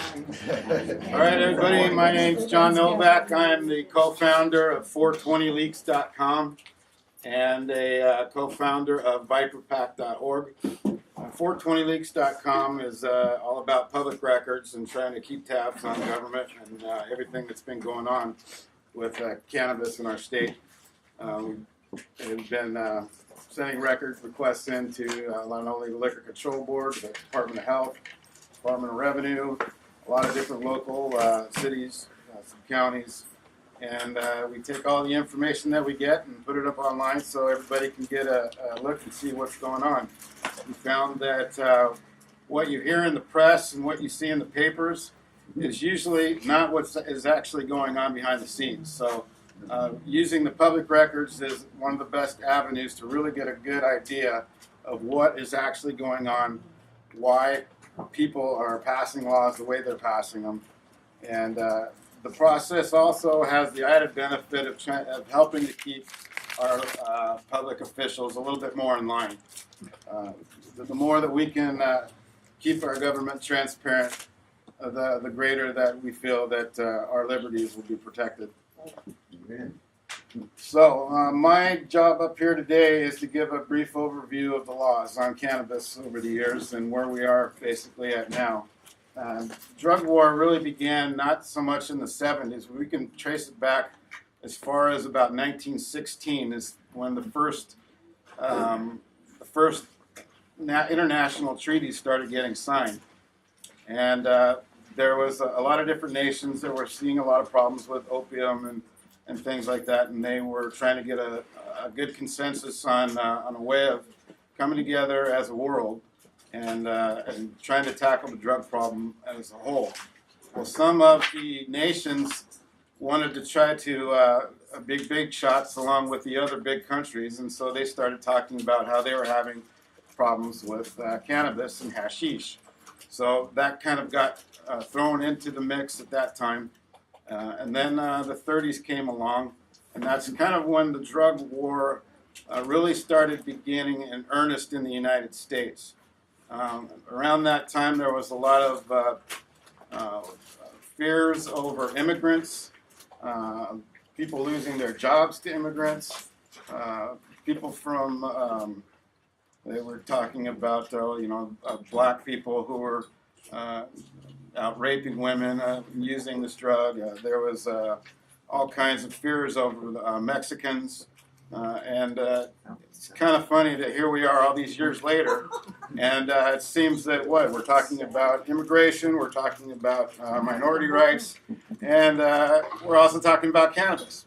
All right, everybody, my name's John Novak. I am the co-founder of 420leaks.com and a co-founder of viperpack.org. 420leaks.com is all about public records and trying to keep tabs on government and everything that's been going on with cannabis in our state. We've been sending record requests into not only the Liquor Control Board, but the Department of Health, Department of Revenue, a lot of different local cities, some counties, and we take all the information that we get and put it up online so everybody can get a look and see what's going on. We found that what you hear in the press and what you see in the papers is usually not what is actually going on behind the scenes. So using the public records is one of the best avenues to really get a good idea of what is actually going on, why people are passing laws the way they're passing them. And the process also has the added benefit of helping to keep our public officials a little bit more in line. The more that we can keep our government transparent, the greater that we feel that our liberties will be protected. Amen. So my job up here today is to give a brief overview of the laws on cannabis over the years and where we are basically at now. Drug war really began not so much in the 70s. We can trace it back as far as about 1916 is when the first international treaties started getting signed. And there was a lot of different nations that were seeing a lot of problems with opium and things like that, and they were trying to get a good consensus on a way of coming together as a world and trying to tackle the drug problem as a whole. Well, some of the nations wanted to try to big shots along with the other big countries, and so they started talking about how they were having problems with cannabis and hashish. So that kind of got thrown into the mix at that time. And then the 30s came along, and that's kind of when the drug war really started beginning in earnest in the United States. Around that time, there was a lot of fears over immigrants, people losing their jobs to immigrants, people from, they were talking about, black people who were out raping women, using this drug. There was all kinds of fears over Mexicans. And it's kind of funny that here we are all these years later, and it seems that we're talking about immigration, we're talking about minority rights, and we're also talking about cannabis.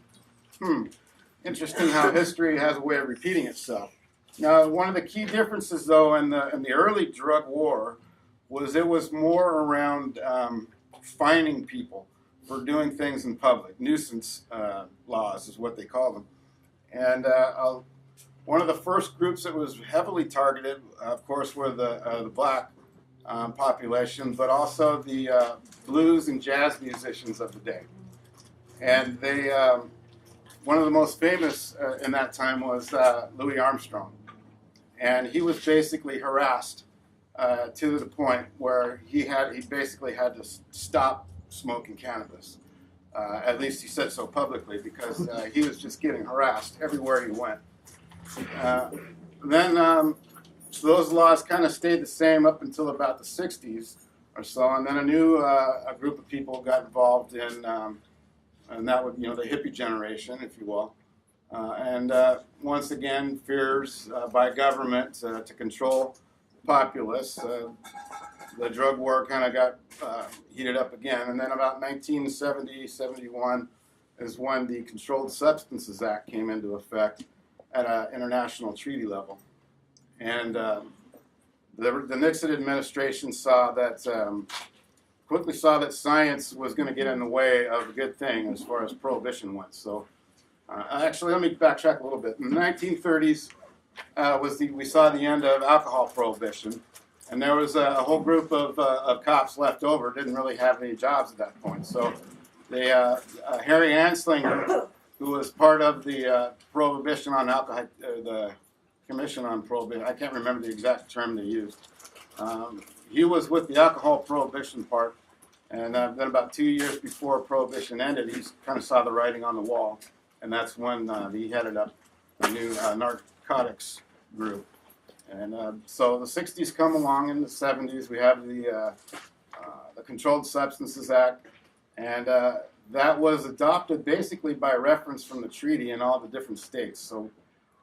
Interesting how history has a way of repeating itself. Now, one of the key differences, though, in the early drug war was it was more around fining people for doing things in public. Nuisance laws is what they call them. And one of the first groups that was heavily targeted, of course, were the black population, but also the blues and jazz musicians of the day. And they, one of the most famous in that time was Louis Armstrong. And he was basically harassed to the point where he basically had to stop smoking cannabis. At least he said so publicly, because he was just getting harassed everywhere he went. So those laws kind of stayed the same up until about the 60s or so, and then a group of people got involved in, and that would, the hippie generation, if you will. And once again, fears by government to control populace. The drug war kind of got heated up again. And then about 1970, 71 is when the Controlled Substances Act came into effect at an international treaty level. And the Nixon administration quickly saw that science was going to get in the way of a good thing as far as prohibition went. So actually, let me backtrack a little bit. In the 1930s, we saw the end of alcohol prohibition, and there was a whole group of cops left over, didn't really have any jobs at that point. So Harry Anslinger, who was part of the prohibition on alcohol, the Commission on Prohibition, I can't remember the exact term they used. He was with the alcohol prohibition part, And then about 2 years before Prohibition ended, he kind of saw the writing on the wall, and that's when he headed up the new narcotics group. And so the 60s come along. In the 70s, we have the Controlled Substances Act, and that was adopted basically by reference from the treaty in all the different states. So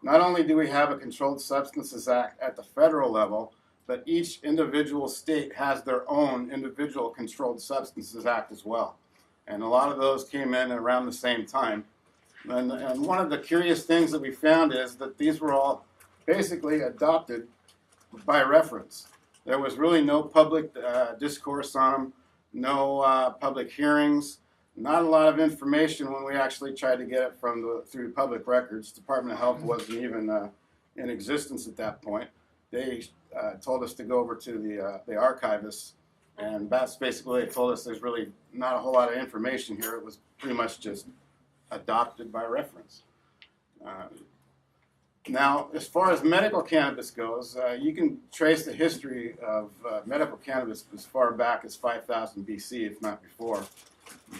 not only do we have a Controlled Substances Act at the federal level, but each individual state has their own individual Controlled Substances Act as well. And a lot of those came in around the same time. And one of the curious things that we found is that these were all basically adopted by reference. There was really no public discourse on them, no public hearings, not a lot of information when we actually tried to get it through public records. Department of Health wasn't even in existence at that point. They told us to go over to the archivists, and that's basically they told us there's really not a whole lot of information here. It was pretty much just adopted by reference. Now, as far as medical cannabis goes, you can trace the history of medical cannabis as far back as 5000 BC, if not before.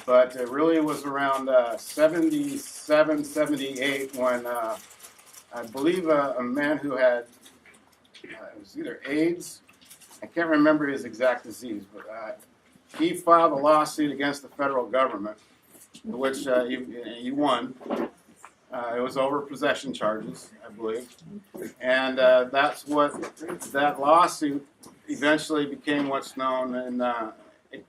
But it really was around 77, 78 when I believe a man who had, it was either AIDS, I can't remember his exact disease, but he filed a lawsuit against the federal government, which he won. It was over possession charges, I believe. And that's what that lawsuit eventually became what's known, and it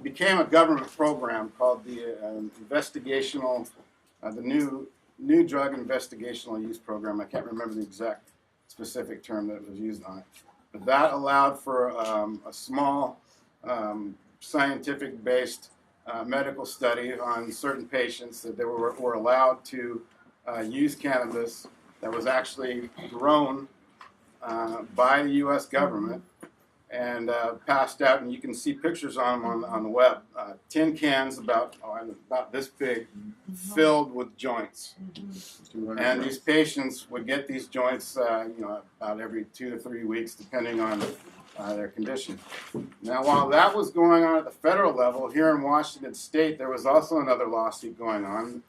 became a government program called the investigational, the new drug investigational use program. I can't remember the exact specific term that was used on it. But that allowed for a small scientific-based medical study on certain patients that they were allowed to use cannabis that was actually grown by the U.S. government and passed out, and you can see pictures on them on the web. Tin cans about this big, filled with joints, and these patients would get these joints, about every 2 to 3 weeks, depending on their condition. Now, while that was going on at the federal level, here in Washington State, there was also another lawsuit going on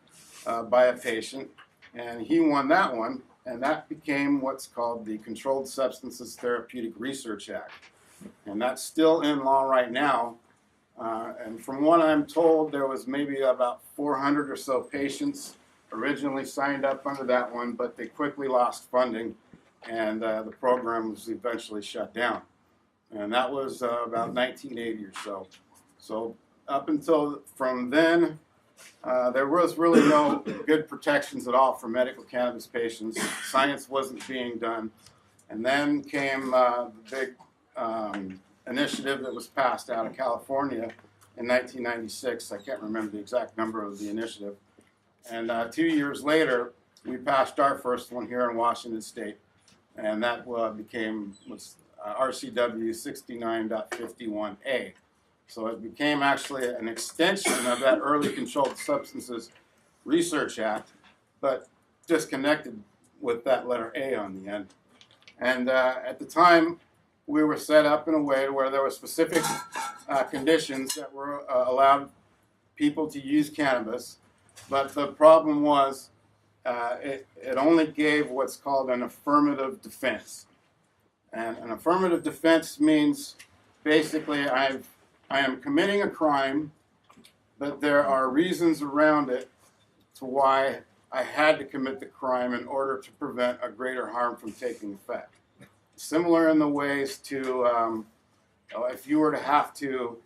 by a patient, and he won that one, and that became what's called the Controlled Substances Therapeutic Research Act. And that's still in law right now. And from what I'm told, there was maybe about 400 or so patients originally signed up under that one, but they quickly lost funding, and the program was eventually shut down. And that was about 1980 or so. So up until from then, there was really no good protections at all for medical cannabis patients. Science wasn't being done. And then came the big initiative that was passed out of California in 1996. I can't remember the exact number of the initiative. And 2 years later, we passed our first one here in Washington State. And that became RCW 69.51A. So it became actually an extension of that early Controlled Substances Research Act, but disconnected with that letter A on the end. And at the time, we were set up in a way where there were specific conditions that were allowed people to use cannabis, but the problem was it only gave what's called an affirmative defense. And an affirmative defense means basically I am committing a crime, but there are reasons around it to why I had to commit the crime in order to prevent a greater harm from taking effect. Similar in the ways to if you were to have to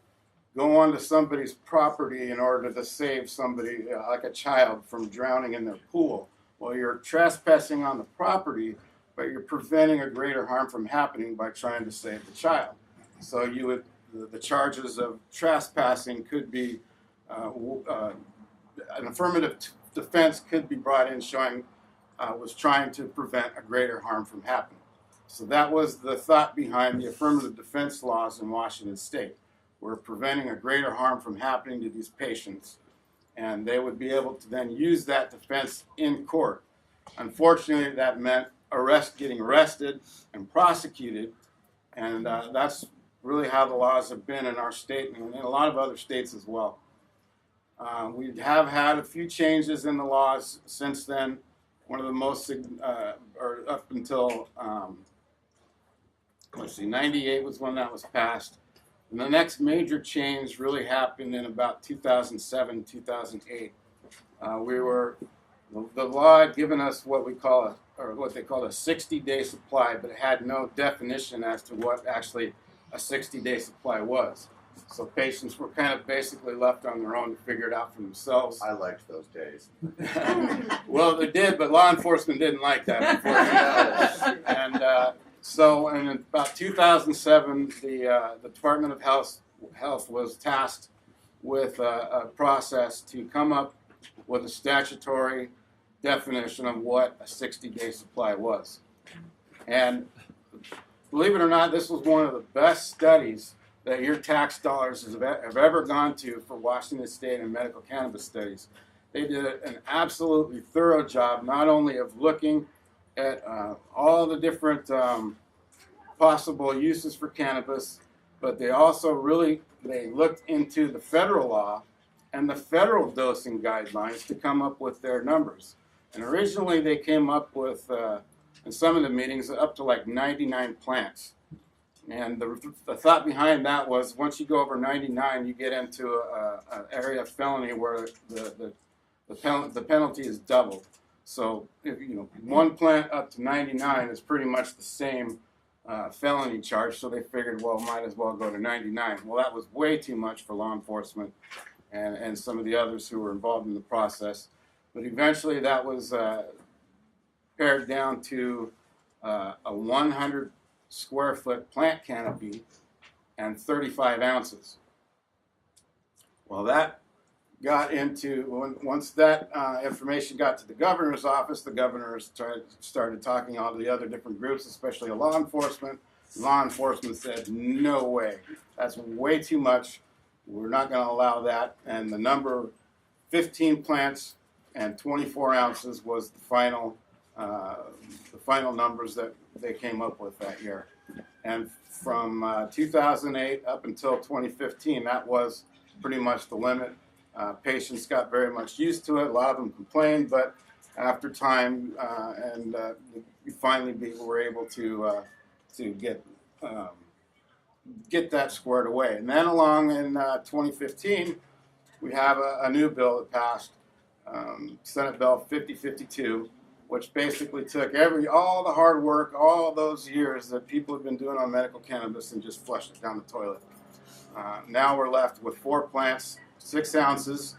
go onto somebody's property in order to save somebody, like a child, from drowning in their pool. Well, you're trespassing on the property, but you're preventing a greater harm from happening by trying to save the child. So you would, the charges of trespassing could be, an affirmative defense could be brought in showing was trying to prevent a greater harm from happening. So that was the thought behind the affirmative defense laws in Washington State. We're preventing a greater harm from happening to these patients, and they would be able to then use that defense in court. Unfortunately, that meant getting arrested and prosecuted, and that's really how the laws have been in our state and in a lot of other states as well. We have had a few changes in the laws since then. One of the most, or up until, let's see, 98 was when that was passed. And the next major change really happened in about 2007, 2008. The law had given us what we call what they called a 60-day supply, but it had no definition as to what actually a 60-day supply was. So patients were kind of basically left on their own to figure it out for themselves. I liked those days. Well, they did, but law enforcement didn't like that, unfortunately. And so in about 2007, the Department of Health was tasked with a process to come up with a statutory definition of what a 60-day supply was. And believe it or not, this was one of the best studies that your tax dollars have ever gone to for Washington State and medical cannabis studies. They did an absolutely thorough job, not only of looking at all the different possible uses for cannabis, but they also they looked into the federal law and the federal dosing guidelines to come up with their numbers. And originally they came up with, in some of the meetings, up to like 99 plants. And the thought behind that was once you go over 99, you get into an area of felony where the penalty is doubled. So if one plant up to 99 is pretty much the same felony charge. So they figured, well, might as well go to 99. Well, that was way too much for law enforcement and some of the others who were involved in the process. But eventually that was pared down to a 100 square foot plant canopy and 35 ounces. Well, that got into, once that information got to the governor's office, the governor started talking to all the other different groups, especially law enforcement. Law enforcement said, no way, that's way too much. We're not going to allow that. And the number 15 plants and 24 ounces was the final numbers that they came up with that year. And from 2008 up until 2015, that was pretty much the limit. Patients got very much used to it. A lot of them complained, but after time, we finally were able to get that squared away. And then along in 2015, we have a new bill that passed, Senate Bill 5052, which basically took all the hard work, all those years that people have been doing on medical cannabis and just flushed it down the toilet. Now we're left with 4 plants, 6 ounces,